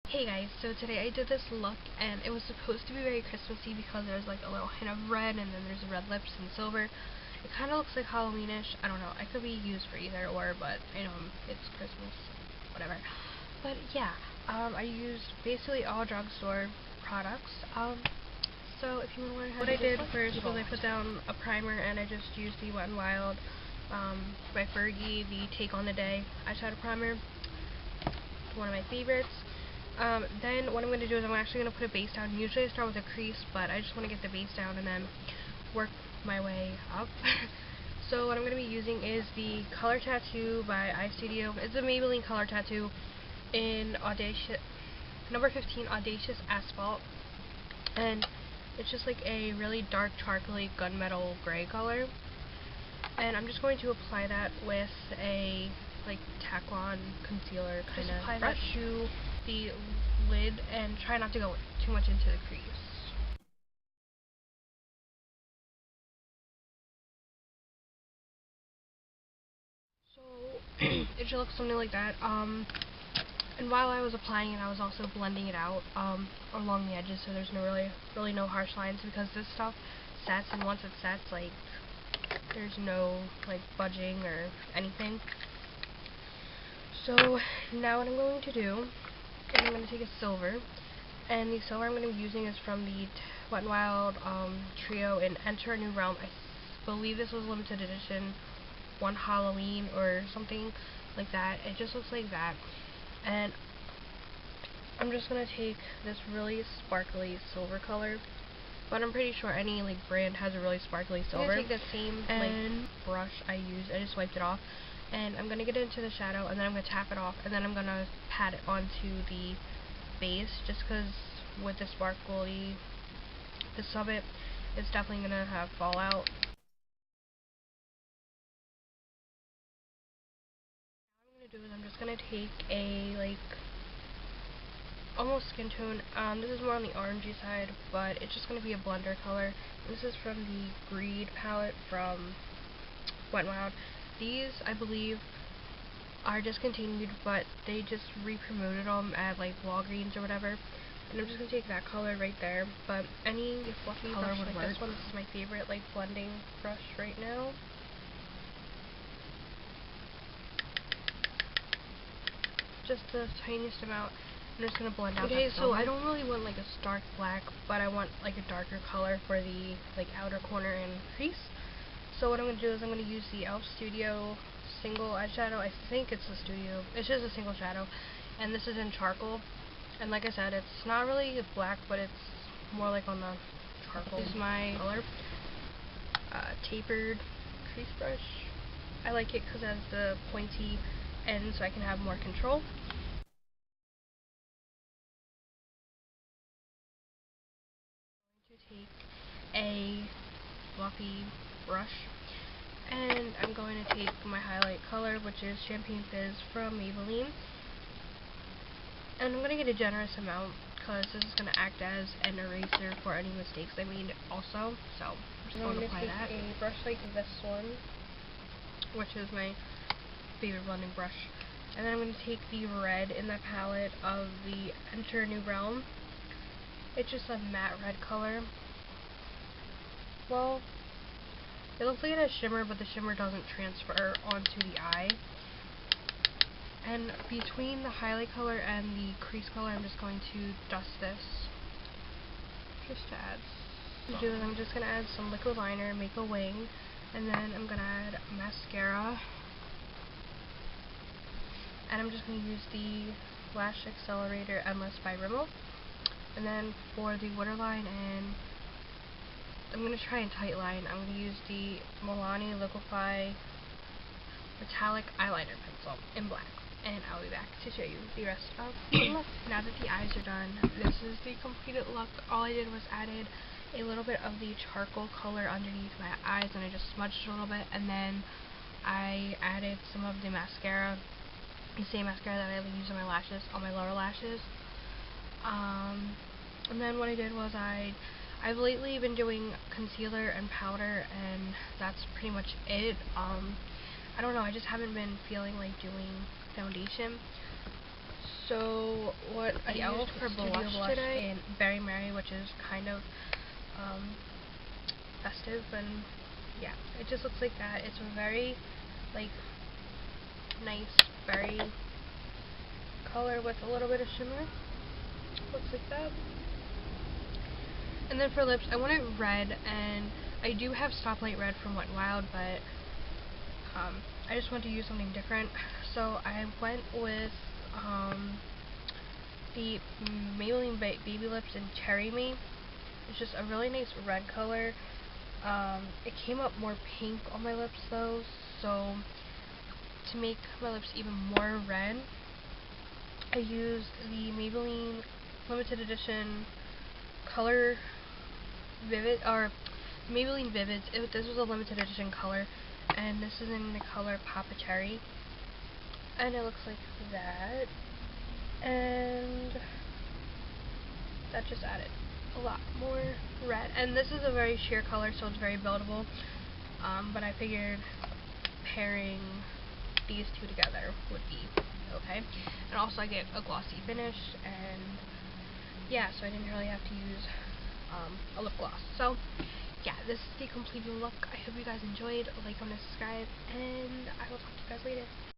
Hey guys, so today I did this look and it was supposed to be very Christmassy because there's like a little hint of red and then there's red lips and silver. It kind of looks like Halloweenish. I don't know. It could be used for either or, but I know it's Christmas, whatever. But yeah, I used basically all drugstore products. So if you want to learn how to do this, what I did first was I put down a primer and I just used the Wet n Wild by Fergie, the Take on the Day eyeshadow primer. One of my favorites. Then what I'm going to do is I'm actually going to put a base down. Usually I start with a crease, but I just want to get the base down and then work my way up. So what I'm going to be using is the Color Tattoo by Eye Studio. It's a Maybelline Color Tattoo in number 15 Audacious Asphalt. And it's just like a really dark charcoaly gunmetal gray color. And I'm just going to apply that with a Taklon concealer kind of apply brush that to the lid and try not to go too much into the crease. So it should look something like that. And while I was applying it, I was also blending it out along the edges, so there's really no harsh lines, because this stuff sets, and once it sets, there's no budging or anything. So now what I'm going to do is I'm going to take a silver, and the silver I'm going to be using is from the Wet n Wild Trio in Enter a New Realm. I believe this was limited edition, one Halloween or something like that. It just looks like that. And I'm just going to take this really sparkly silver color, but I'm pretty sure any brand has a really sparkly silver. I'm going to take that same brush I used. I just wiped it off. And I'm going to get into the shadow, and then I'm going to tap it off, and then I'm going to pat it onto the base, just because with the sparkly, the summit, it's definitely going to have fallout. What I'm going to do is I'm just going to take a, almost skin tone. This is more on the orangey side, but it's just going to be a blender color. This is from the Greed palette from Wet n Wild. These, I believe, are discontinued, but they just re-promoted them at Walgreens or whatever. And I'm just going to take that color right there, but any fluffy color brush would work. This one, this is my favorite blending brush right now. Just the tiniest amount. I'm just going to blend out. Okay, so I don't really want a stark black, but I want a darker color for the outer corner and crease. So what I'm going to do is I'm going to use the e.l.f. Studio single eyeshadow. I think it's the Studio. It's just a single shadow. And this is in charcoal. And like I said, it's not really black, but it's more on the charcoal. This is my color. Tapered crease brush. I like it because it has the pointy end, so I can have more control. I'm going to take a fluffy brush, and I'm going to take my highlight color, which is Champagne Fizz from Maybelline, and I'm going to get a generous amount because this is going to act as an eraser for any mistakes I made also. So I'm just going to apply that. A brush like this one, which is my favorite blending brush, and then I'm going to take the red in the palette of the Enter a New Realm. It's just a matte red color. Well, it looks like it has shimmer, but the shimmer doesn't transfer onto the eye. And between the highlight color and the crease color, I'm just going to dust this. Just to add. What I'm going to do is I'm just going to add some liquid liner, make a wing, and then I'm going to add mascara. And I'm just going to use the Lash Accelerator Endless by Rimmel. And then for the waterline, and I'm going to try and tight line, I'm going to use the Milani Liquify Metallic Eyeliner Pencil in black. And I'll be back to show you the rest of the look. Now that the eyes are done, this is the completed look. All I did was added a little bit of the charcoal color underneath my eyes, and I just smudged it a little bit, and then I added some of the mascara, the same mascara that I use on my lashes, on my lower lashes. And then what I did was I've lately been doing concealer and powder, and that's pretty much it. I don't know, I just haven't been feeling like doing foundation. So what I used for blush today in Berry Mary, which is kind of festive, and yeah, it just looks like that. It's a very like nice berry color with a little bit of shimmer. Looks like that. And then for lips, I want it red, and I do have Stoplight Red from Wet n Wild, but I just want to use something different. So I went with the Maybelline Baby Lips in Cherry Me. It's just a really nice red color. It came up more pink on my lips though, so to make my lips even more red, I used the Maybelline limited edition color Vivid, or Maybelline Vivids. This was a limited edition color, and this is in the color Papa Cherry, and it looks like that, and that just added a lot more red. And this is a very sheer color, so it's very buildable, but I figured pairing these two together would be okay. And also I get a glossy finish, and yeah, so I didn't really have to use a lip gloss. So yeah, this is the completed look. I hope you guys enjoyed. Like, comment, subscribe, and I will talk to you guys later.